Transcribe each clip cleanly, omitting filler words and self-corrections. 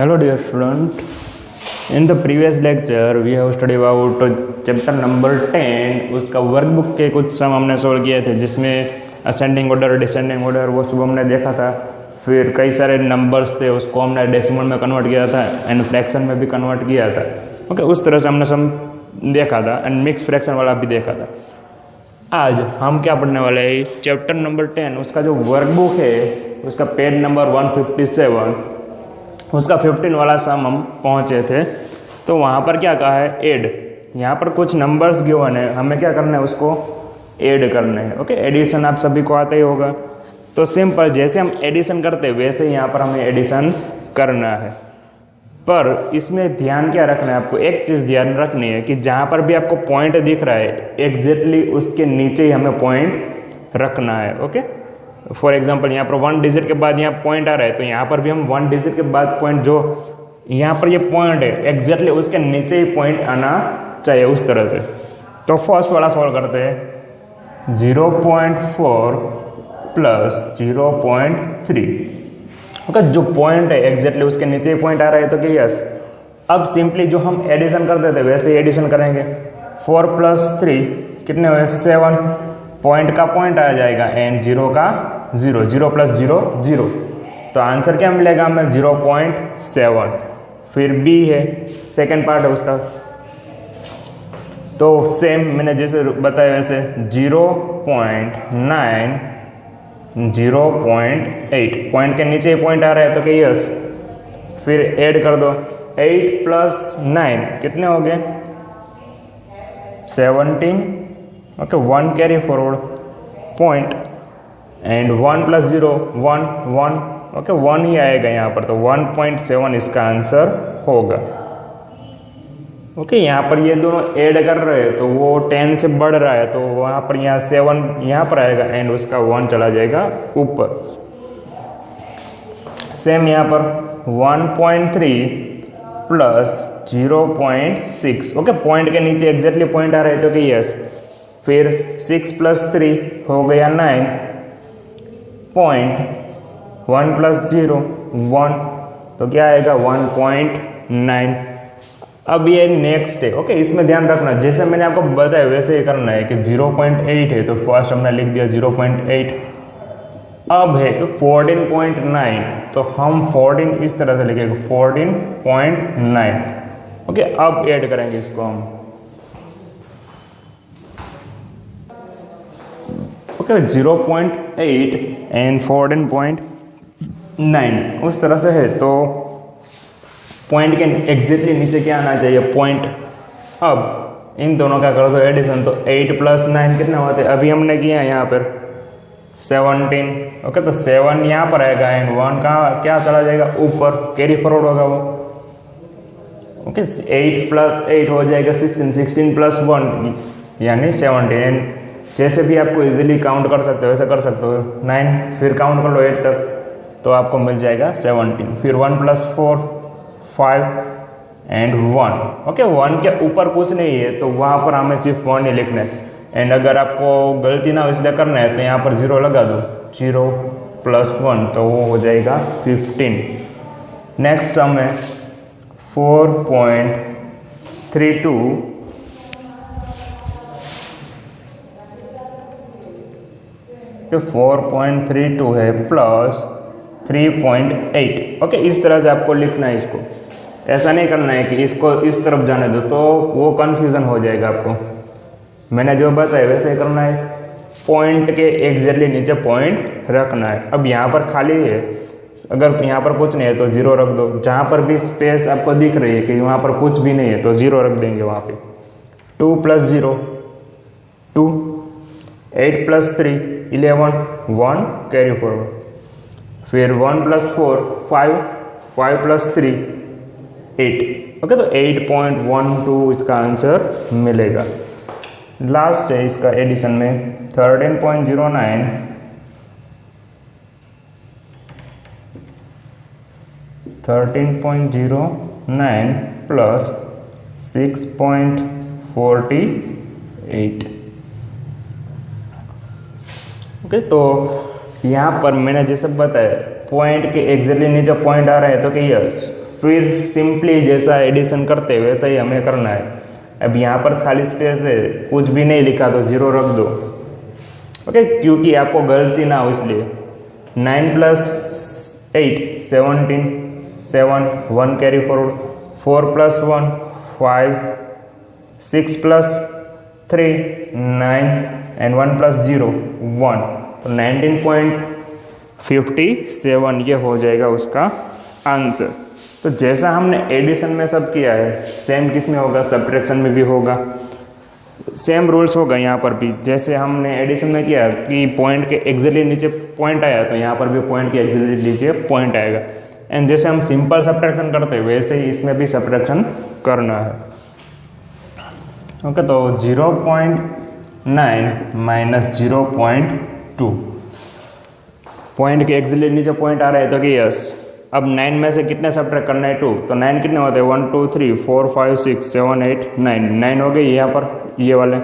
Hello dear student. In the previous lecture we have studied about chapter number 10. उसका workbook के कुछ सम हमने solve किए थे जिसमें असेंडिंग ऑर्डर डिसेंडिंग ऑर्डर वो सब हमने देखा था। फिर कई सारे नंबर्स थे उसको हमने डेसिमल में कन्वर्ट किया था एंड फ्रैक्शन में भी कन्वर्ट किया था। ओके, उस तरह से हमने सम देखा था एंड मिक्स फ्रैक्शन वाला भी देखा था। आज हम क्या पढ़ने वाले हैं, चैप्टर नंबर 10 उसका जो वर्कबुक है उसका पेज नंबर 157 उसका 15 वाला सम हम पहुँचे थे। तो वहाँ पर क्या कहा है, ऐड। यहाँ पर कुछ नंबर्स गिवन है, हमें क्या करना है, उसको ऐड करना है। ओके, एडिशन आप सभी को आता ही होगा। तो सिंपल जैसे हम एडिशन करते हैं वैसे ही यहाँ पर हमें एडिशन करना है। पर इसमें ध्यान क्या रखना है, आपको एक चीज़ ध्यान रखनी है कि जहाँ पर भी आपको पॉइंट दिख रहा है एग्जैक्टली उसके नीचे ही हमें पॉइंट रखना है। ओके, फॉर एग्जांपल यहाँ पर 1 डिजिट के बाद यहाँ पॉइंट आ रहा है तो यहाँ पर भी हम 1 डिजिट के बाद पॉइंट जो यहाँ पर ये पॉइंट है एग्जैक्टली उसके नीचे ही पॉइंट आना चाहिए, उस तरह से। तो फर्स्ट वाला सॉल्व करते हैं। 0.4 प्लस 0.3। ओके, जो पॉइंट है एग्जैक्टली उसके नीचे ही पॉइंट आ रहा है तो क्या यस। अब सिंपली जो हम एडिशन करते थे वैसे ही एडिशन करेंगे। 4 प्लस 3 कितने हुए, 7। पॉइंट का पॉइंट आ जाएगा एंड 0 का 0, 0 प्लस 0 0। तो आंसर क्या मिलेगा हमें, 0.7। फिर बी है, सेकेंड पार्ट है उसका। तो सेम मैंने जैसे बताया वैसे 0.9 0.8 पॉइंट के नीचे पॉइंट आ रहा है तो क्या यस। फिर ऐड कर दो, 8 प्लस 9 कितने हो गए, 17। Okay, 1 carry forward point and 1 plus 0 1 1। Okay, 1 ही आएगा यहाँ पर, तो 1.7 इसका आंसर होगा। ओके, यहाँ पर ये दोनों ऐड कर रहे हैं तो वो 10 से बढ़ रहा है तो वहाँ पर यहाँ 7 यहाँ पर आएगा एंड उसका 1 चला जाएगा ऊपर। सेम यहाँ पर 1.3 प्लस 0.6। ओके, पॉइंट के नीचे एग्जैक्टली पॉइंट आ रहे हैं तो कि यस। फिर 6 प्लस 3 हो गया 9। पॉइंट 1 प्लस 0 1 तो क्या आएगा 1.9। अब ये नेक्स्ट है। ओके, इसमें ध्यान रखना जैसे मैंने आपको बताया वैसे ही करना है कि 0.8 है तो फर्स्ट हमने लिख दिया 0.8। अब है 14.9 तो हम 14 इस तरह से लिखेंगे 14.9। ओके, अब ऐड करेंगे इसको हम। ओके, 0.8 एंड 14.9 उस तरह से है। तो पॉइंट के एग्जैक्टली नीचे क्या आना चाहिए, पॉइंट। अब इन दोनों का कर दो एडिशन तो 8 प्लस 9 कितने होते हैं, अभी हमने किया है यहाँ पर 17। ओके, तो 7 यहाँ पर आएगा एंड 1 का क्या चला जाएगा ऊपर, कैरी फॉरवर्ड होगा वो। ओके, 8 प्लस 8 हो जाएगा 16, 16 प्लस 1 यानी 17। जैसे भी आपको इजीली काउंट कर सकते हो वैसे कर सकते हो। 9 फिर काउंट कर लो 8 तक तो आपको मिल जाएगा 17। फिर 1 प्लस 4 5 एंड 1। ओके, 1 के ऊपर कुछ नहीं है तो वहाँ पर हमें सिर्फ 1 ही लिखना है। एंड अगर आपको गलती ना हो इसलिए करना है तो यहाँ पर 0 लगा दो, 0 प्लस 1 तो वो हो जाएगा 15। नेक्स्ट हमें 4.32 तो 4.32 है प्लस 3.8। ओके, इस तरह से आपको लिखना है इसको। ऐसा नहीं करना है कि इसको इस तरफ जाने दो तो वो कन्फ्यूज़न हो जाएगा आपको। मैंने जो बताया वैसे ही करना है। पॉइंट के एग्जैक्टली नीचे पॉइंट रखना है। अब यहाँ पर खाली है, अगर यहाँ पर कुछ नहीं है तो 0 रख दो। जहाँ पर भी स्पेस आपको दिख रही है कि वहाँ पर कुछ भी नहीं है तो 0 रख देंगे वहाँ पे। 2 प्लस 0 2, 8 प्लस 3 11 1 कैरी फॉरवर्ड। फिर 1 प्लस 4 5 5 प्लस 3 8। ओके, तो 8.12 इसका आंसर मिलेगा। लास्ट है इसका एडिशन में 13.09 13.09 प्लस 6.48। ओके, तो यहाँ पर मैंने जैसे बताया पॉइंट के एग्जैक्टली नीचे पॉइंट आ रहा है तो कि यस फिर सिंपली जैसा एडिशन करते हैं वैसा ही हमें करना है। अब यहाँ पर खाली स्पेस है, कुछ भी नहीं लिखा तो 0 रख दो, ओके, क्योंकि आपको गलती ना हो इसलिए। 9 + 8 17, 7 1 कैरी फॉरवर्ड, 4 + 1 5, 6 + 3 9 एंड 1 + 0 1, तो 19.57 ये हो जाएगा उसका आंसर। तो जैसा हमने एडिशन में सब किया है सेम किस में होगा, सब्ट्रैक्शन में भी होगा, सेम रूल्स होगा यहाँ पर भी। जैसे हमने एडिशन में किया कि पॉइंट के एग्जैक्टली नीचे पॉइंट आया, तो यहाँ पर भी पॉइंट के एग्जैक्टली नीचे पॉइंट आएगा। एंड जैसे हम सिंपल सब्ट्रैक्शन करते हैं वैसे ही इसमें भी सब्ट्रैक्शन करना है, ओके। तो 0.9 - 0.2, पॉइंट के एग्जैक्टली नीचे पॉइंट आ रहा है तो कि यस। अब 9 में से कितने सब्ट्रैक्ट करना है, 2, तो 9 कितने होते हैं, 1 2 3 4 5 6 7 8 9, 9 हो गए यहाँ पर ये वाले।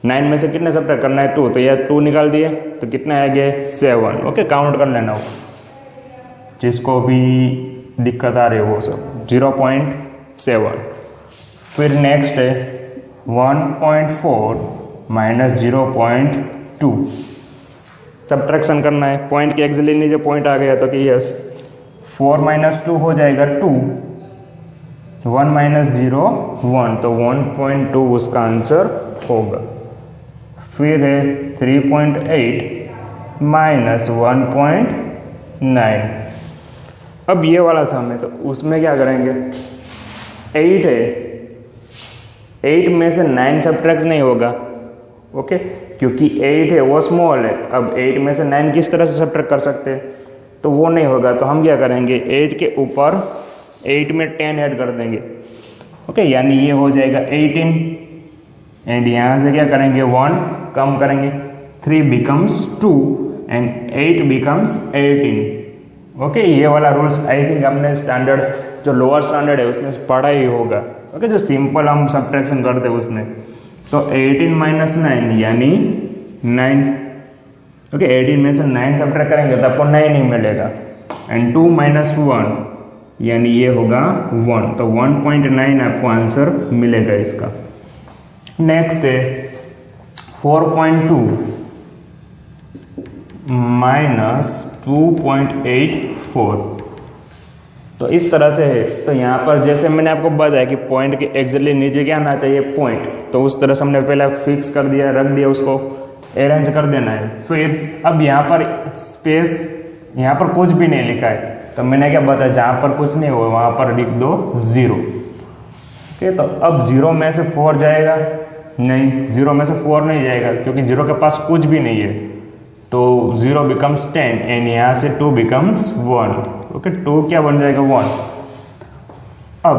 9 में से कितने सब्ट्रैक्ट करना है, 2, तो यह 2 निकाल दिए तो कितने आ गए 7, ओके। काउंट कर लेना, वो जिसको भी दिक्कत आ रही है वो सब 0.7। फिर नेक्स्ट है 1.4 - 0.2, सब्ट्रैक्शन करना है। पॉइंट के एग्जैक्टली नीचे पॉइंट आ गया तो कि यस 4 - 2 हो जाएगा 2, 1 - 0 1, तो 1.2 उसका आंसर होगा। फिर है 3.8 - 1.9, अब ये वाला सम है तो उसमें क्या करेंगे, 8 है, 8 में से 9 सब्ट्रैक्ट नहीं होगा, ओके, क्योंकि 8 है वो स्मॉल है। अब 8 में से 9 किस तरह से सब्ट्रैक्ट कर सकते हैं, तो वो नहीं होगा। तो हम क्या करेंगे, 8 के ऊपर 8 में 10 ऐड कर देंगे, ओके, यानी ये हो जाएगा 18। एंड यहाँ से क्या करेंगे, 1 कम करेंगे, 3 becomes 2 एंड 8 becomes 18, ओके। ये वाला रूल्स आई थिंक हमने स्टैंडर्ड जो लोअर स्टैंडर्ड है उसमें पढ़ा ही होगा, ओके, जो सिंपल हम सब्ट्रैक्शन करते हैं उसमें। तो 18 - 9 यानी 9, ओके, 18 में से 9 सब्ट्रैक्ट करेंगे तो आपको 9 ही मिलेगा। एंड 2 - 1 यानी ये होगा 1, तो 1.9 आपको आंसर मिलेगा इसका। नेक्स्ट है 4.2 - 2.84, तो इस तरह से है। तो यहाँ पर जैसे मैंने आपको बताया कि पॉइंट के एग्जैक्टली नीचे क्या आना चाहिए, पॉइंट, तो उस तरह से हमने पहले फिक्स कर दिया, रख दिया, उसको अरेंज कर देना है। फिर अब यहाँ पर स्पेस, यहाँ पर कुछ भी नहीं लिखा है, तो मैंने क्या बताया, जहाँ पर कुछ नहीं हो वहाँ पर लिख दो 0, ओके। तो अब 0 में से 4 जाएगा, नहीं, 0 में से 4 नहीं जाएगा क्योंकि 0 के पास कुछ भी नहीं है, तो 0 becomes 10 एंड यहाँ से 2 becomes 1, ओके। 2 क्या बन जाएगा 1। अब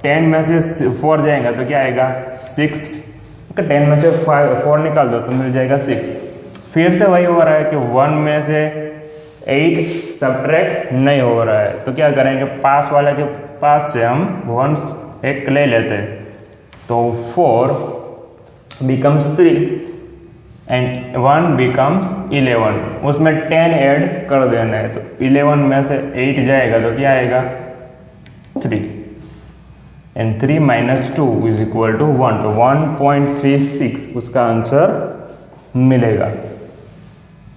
10 में से 4 जाएगा तो क्या आएगा 6, ओके। 10 में से 4 निकाल दो तो मिल जाएगा 6। फिर से वही हो रहा है कि 1 में से 8 सब्ट्रैक्ट नहीं हो रहा है, तो क्या करेंगे, पास वाले के पास से हम 1 एक ले लेते हैं, तो 4 becomes 3 एंड 1 becomes 11, उसमें 10 ऐड कर देना है, तो 11 में से 8 जाएगा तो क्या आएगा 3 एंड 3 - 2 = 1, तो 1.36 उसका आंसर मिलेगा।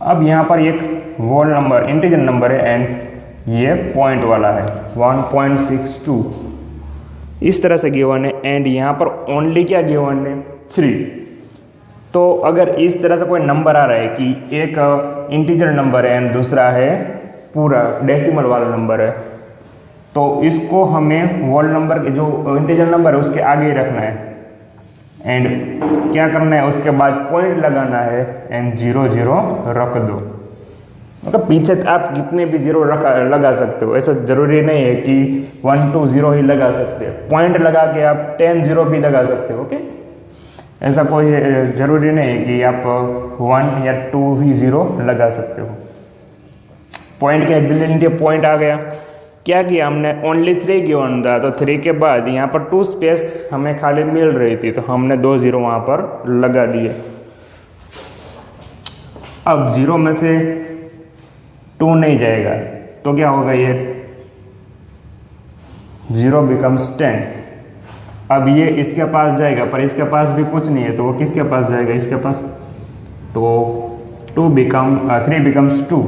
अब यहाँ पर एक होल नंबर इंटीजर नंबर है एंड ये पॉइंट वाला है 1.62 इस तरह से गिवन है एंड यहाँ पर ओनली क्या गिवन है 3। तो अगर इस तरह से कोई नंबर आ रहा है कि एक इंटीजर नंबर है एंड दूसरा है पूरा डेसिमल वाला नंबर है, तो इसको हमें होल नंबर के जो इंटीजर नंबर है उसके आगे ही रखना है एंड क्या करना है उसके बाद पॉइंट लगाना है एंड 0 0 रख दो। मतलब पीछे आप कितने भी 0 लगा सकते हो, ऐसा ज़रूरी नहीं है कि 1 2 0 ही लगा सकते हो, पॉइंट लगा के आप 10 0 भी लगा सकते हो। ओके, ऐसा कोई ज़रूरी नहीं है कि आप 1 या 2 ही 0 लगा सकते हो। पॉइंट के एग्जैक्टली पॉइंट आ गया, क्या किया हमने ओनली 3 गिवन था, तो 3 के बाद यहाँ पर 2 स्पेस हमें खाली मिल रही थी तो हमने 2 0 वहाँ पर लगा दिए। अब 0 में से 2 नहीं जाएगा तो क्या होगा, ये 0 बिकम्स 10। अब ये इसके पास जाएगा, पर इसके पास भी कुछ नहीं है, तो वो किसके पास जाएगा, इसके पास। तो 3 बिकम्स 2।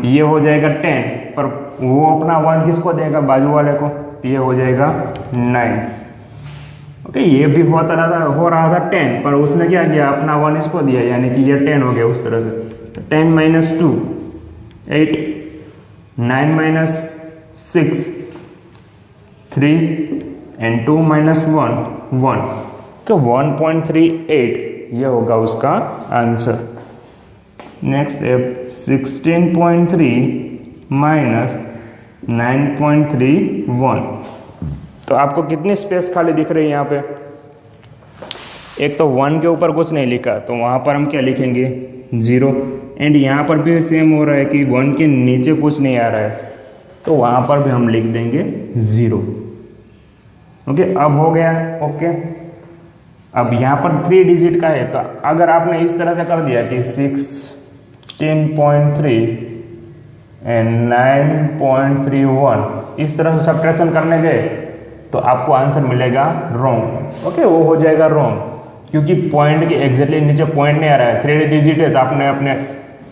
ये हो जाएगा 10, पर वो अपना 1 किसको देगा, बाजू वाले को, तो ये हो जाएगा 9। ओके, ये भी हो रहा था 10, पर उसने क्या किया, अपना 1 इसको दिया, यानी कि ये 10 हो गया उस तरह से। 10 माइनस 2 8, 9 माइनस 6 3 एंड 2 माइनस 1 1, तो 1.38 ये होगा उसका आंसर। नेक्स्ट है 16.3 माइनस 9.31। तो आपको कितनी स्पेस खाली दिख रही है यहाँ पे। एक तो 1 के ऊपर कुछ नहीं लिखा, तो वहाँ पर हम क्या लिखेंगे, 0। एंड यहाँ पर भी सेम हो रहा है कि 1 के नीचे कुछ नहीं आ रहा है, तो वहाँ पर भी हम लिख देंगे 0। ओके, अब हो गया। ओके, अब यहाँ पर 3 डिजिट का है, तो अगर आपने इस तरह से कर दिया कि 16.3 एंड 9.31, इस तरह से सब्ट्रैक्शन करने गए तो आपको आंसर मिलेगा रॉन्ग। ओके, वो हो जाएगा रॉन्ग, क्योंकि पॉइंट के एग्जैक्टली नीचे पॉइंट नहीं आ रहा है। 3 डिजिट है, तो आपने अपने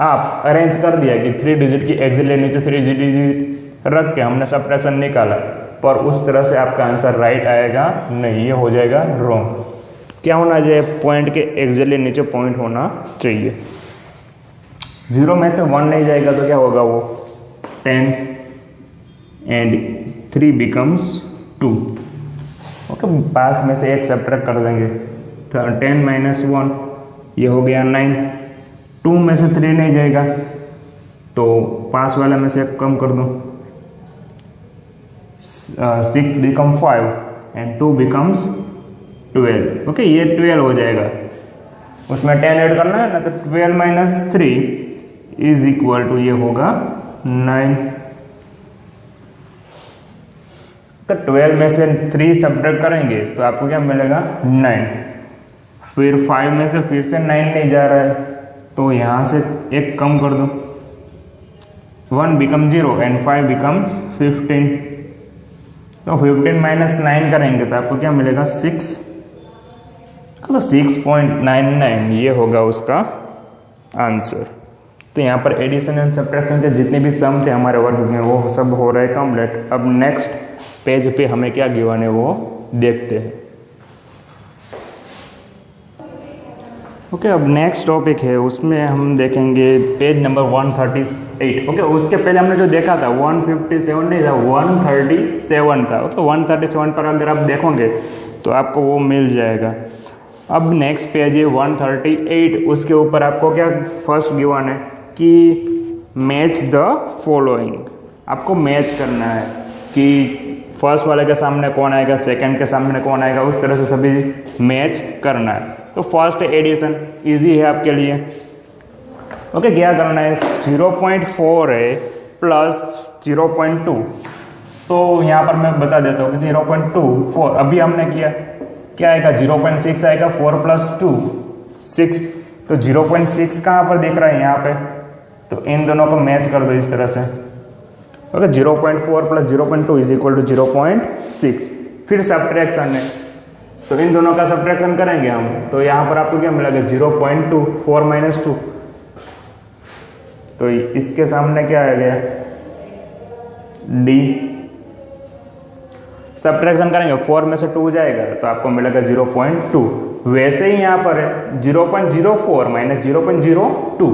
आप अरेंज कर दिया कि 3 डिजिट की एग्जैक्टली नीचे 3 डिजिट रख के हमने सब्ट्रैक्शन निकाला, पर उस तरह से आपका आंसर राइट आएगा नहीं, ये हो जाएगा रॉन्ग। क्या होना चाहिए, पॉइंट के एग्जैक्टली नीचे पॉइंट होना चाहिए। 0 में से 1 नहीं जाएगा तो क्या होगा, वो 10 एंड 3 बिकम्स 2। ओके, पास में से एक सब्ट्रैक्ट कर देंगे, तो 10 माइनस 1 ये हो गया 9। 2 में से 3 नहीं जाएगा, तो पास वाले में से एक कम कर दो, 6 बिकम 5 एंड 2 बिकम्स 12। ओके, ये 12 हो जाएगा, उसमें 10 ऐड करना है ना, तो 12 माइनस 3 इज इक्वल टू ये होगा 9। तो 12 में से 3 सब्ट्रैक्ट करेंगे तो आपको क्या मिलेगा, 9। फिर 5 में से फिर से 9 नहीं जा रहा है, तो यहाँ से एक कम कर दो, 1 बिकम 0 एंड 5 बिकम्स 15। तो 15 माइनस 9 करेंगे तो आपको क्या मिलेगा, 6। तो 6.99 ये होगा उसका आंसर। तो यहाँ पर एडिशन एंड सब्ट्रैक्शन के जितने भी सम थे हमारे वर्ग में, वो सब हो रहे कंप्लीट। अब नेक्स्ट पेज पे हमें क्या गिवन है वो देखते हैं। ओके, अब नेक्स्ट टॉपिक है, उसमें हम देखेंगे पेज नंबर 138। ओके, उसके पहले हमने जो देखा था 157 नहीं था, 137 था। ओके, 137 पर अगर आप देखोगे तो आपको वो मिल जाएगा। अब नेक्स्ट पेज है 138, उसके ऊपर आपको क्या फर्स्ट गिवन है कि मैच द फॉलोइंग। आपको मैच करना है कि फर्स्ट वाले के सामने कौन आएगा, सेकंड के सामने कौन आएगा, उस तरह से सभी मैच करना है। तो फर्स्ट एडिशन इजी है आपके लिए। ओके, क्या करना है, 0.4 है प्लस 0.2। तो यहाँ पर मैं बता देता हूँ कि 0.24 अभी हमने किया, क्या आएगा, 0.6 आएगा, 4 प्लस 2 6। तो 0.6 कहाँ पर दिख रहा है, यहाँ पे, तो इन दोनों को मैच कर दो इस तरह से। Okay, 0.4 plus 0.2 is equal to 0.6। फिर सब्ट्रैक्शन है, तो इन दोनों का सब्ट्रैक्शन करेंगे हम, तो यहाँ पर आपको क्या मिलेगा, 0.2 4 माइनस 2। तो इसके सामने क्या आ गया, डी। सब्ट्रैक्शन करेंगे, 4 में से 2 जाएगा तो आपको मिलेगा 0.2। वैसे ही यहाँ पर है 0.04 माइनस 0.02।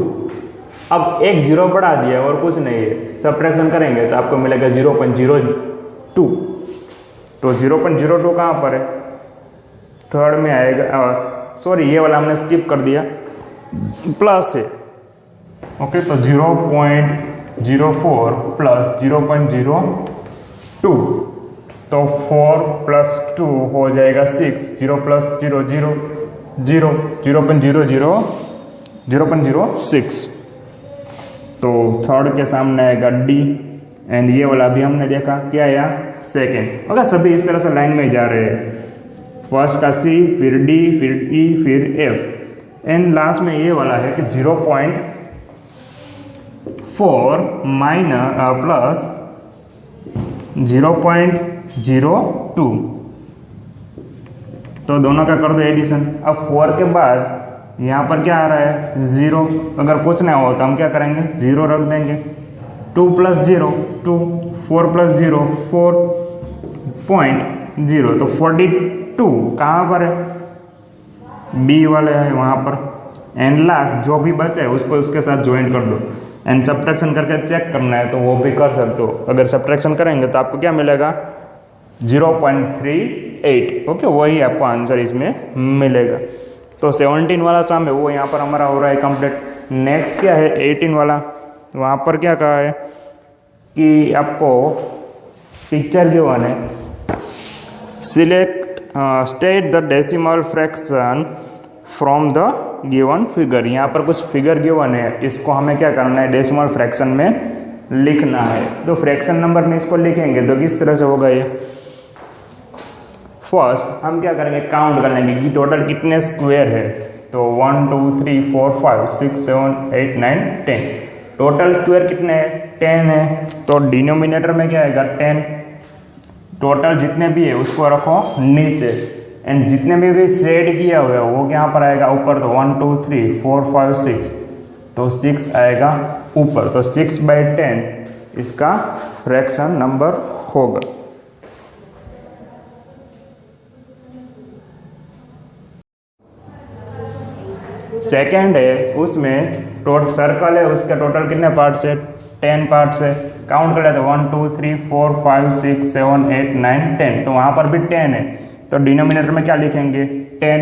अब एक 0 बढ़ा दिया और कुछ नहीं है, सब्ट्रैक्शन करेंगे तो आपको मिलेगा 0.02। तो 0.02 कहाँ पर है, थर्ड में आएगा, सॉरी ये वाला हमने स्किप कर दिया, प्लस है। ओके, तो 0.04 प्लस 0.02, तो 4 प्लस 2 हो जाएगा 6। 0 प्लस 0 0 0 0.06। तो थर्ड के सामने आएगा डी, एंड ये वाला भी हमने देखा क्या आया, सेकेंड। ओके, सभी इस तरह से लाइन में जा रहे हैं, फर्स्ट का सी, फिर डी, फिर ई, फिर एफ, एंड लास्ट में ये वाला है कि 0.4 माइनस प्लस 0.02, तो दोनों का कर दो एडिशन। अब 4 के बाद यहाँ पर क्या आ रहा है 0, अगर कुछ ना हो तो हम क्या करेंगे 0 रख देंगे। 2 + 0 2, 4 + 0 4.0, तो 42 कहाँ पर है, बी वाले है वहाँ पर। एंड लास्ट जो भी बचे उसको उसके साथ ज्वाइन कर दो। एंड सब्ट्रैक्शन करके चेक करना है तो वो भी कर सकते हो। अगर सब्ट्रैक्शन करेंगे तो आपको क्या मिलेगा 0.38। ओके, वही आपको आंसर इसमें मिलेगा। तो 17 वाला सम है वो यहाँ पर हमारा हो रहा है कंप्लीट। नेक्स्ट क्या है 18 वाला, वहाँ पर क्या कहा है कि आपको पिक्चर गिवन है, select state the decimal fraction from the given figure. यहाँ पर कुछ फिगर गिवन है, इसको हमें क्या करना है डेसिमल फ्रैक्शन में लिखना है। तो फ्रैक्शन नंबर में इसको लिखेंगे तो किस तरह से होगा ये, फर्स्ट हम क्या करेंगे काउंट कर लेंगे कि टोटल कितने स्क्वायर है। तो 1 2 3 4 5 6 7 8 9 10, टोटल स्क्वायर कितने हैं 10 है। तो डिनोमिनेटर में क्या आएगा 10, टोटल जितने भी है उसको रखो नीचे, एंड जितने भी शेड किया हुआ है वो यहाँ पर आएगा ऊपर। तो 1 2 3 4 5 6, तो 6 आएगा ऊपर। तो 6/10 इसका फ्रैक्शन नंबर होगा। सेकेंड है उसमें सर्कल है, उसके टोटल कितने पार्ट्स है 10 पार्ट्स है। काउंट कर लेते 1 2 3 4 5 6 7 8 9 10, तो वहाँ पर भी 10 है। तो डिनोमिनेटर में क्या लिखेंगे 10।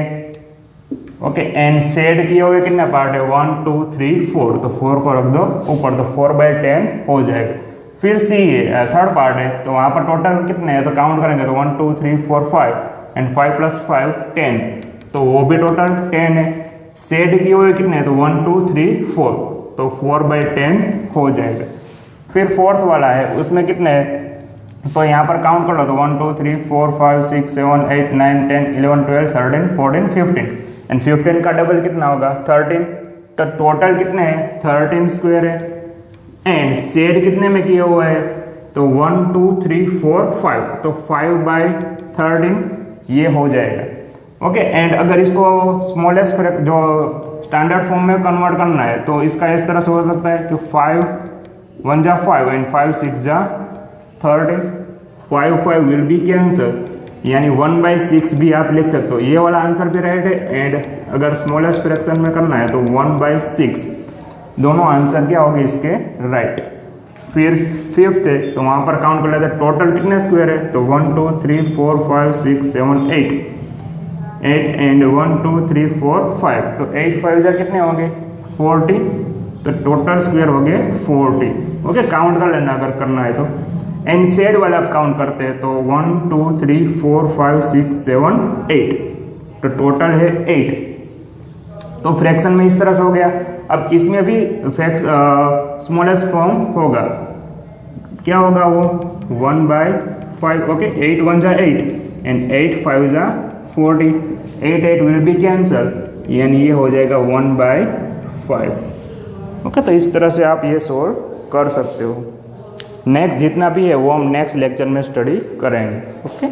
ओके, एंड शेड किए हुए कितने पार्ट है 1 2 3 4, तो 4 को रख दो ऊपर, तो 4/10 हो जाएगा। फिर सी है थर्ड पार्ट है, तो वहाँ पर टोटल कितने हैं तो काउंट करेंगे तो 1 2 3 4 5, एंड 5 + 5 10, तो वो भी टोटल 10 है। शेड किए हुए कितने हैं तो 1 2 3 4, तो 4/10 हो जाएगा। फिर फोर्थ वाला है उसमें कितने हैं तो यहाँ पर काउंट कर लो तो 1 2 3 4 5 6 7 8 9 10 11 12 13 14 15, एंड 15 का डबल कितना होगा 13। तो टोटल कितने हैं 13 स्क्वायर है। एंड शेड कितने में किया हुआ है तो 1 2 3 4 5, तो 5/13 ये हो जाएगा। ओके, एंड अगर इसको स्मॉलेस्ट जो स्टैंडर्ड फॉर्म में कन्वर्ट करना है तो इसका इस तरह से हो सकता है कि 5 1 जा 5 एंड 5 6 जा 13, 5 5 विल बी कैंसल, यानी 1/6 भी आप लिख सकते हो। ये वाला आंसर भी राइट है। एंड अगर स्मॉलेस्ट फ्रैक्शन में करना है तो 1/6, दोनों आंसर क्या होंगे इसके राइट। फिर फिफ्थ है तो वहाँ पर काउंट कर लेते हैं टोटल कितने स्क्वायर है तो 1 2 3 4 5 6 7 8 एंड 1 2 3 4 5, तो 8 5 जा कितने होंगे 40, तो टोटल स्क्वायर हो गए 40। ओके, काउंट कर लेना अगर करना है तो। एंड शेड वाला आप काउंट करते हैं तो 1 2 3 4 5 6 7 8, तो टोटल है 8। तो फ्रैक्शन में इस तरह से हो गया। अब इसमें भी स्मॉलेस्ट फॉर्म होगा, क्या होगा वो 1/5। ओके, 8 1 जा 8 एंड 8 5 जा 40, 8 8 विल बी कैंसल, यानी ये हो जाएगा 1/5। ओके, तो इस तरह से आप ये सोल्व कर सकते हो। नेक्स्ट जितना भी है वो हम नेक्स्ट लेक्चर में स्टडी करेंगे। ओके।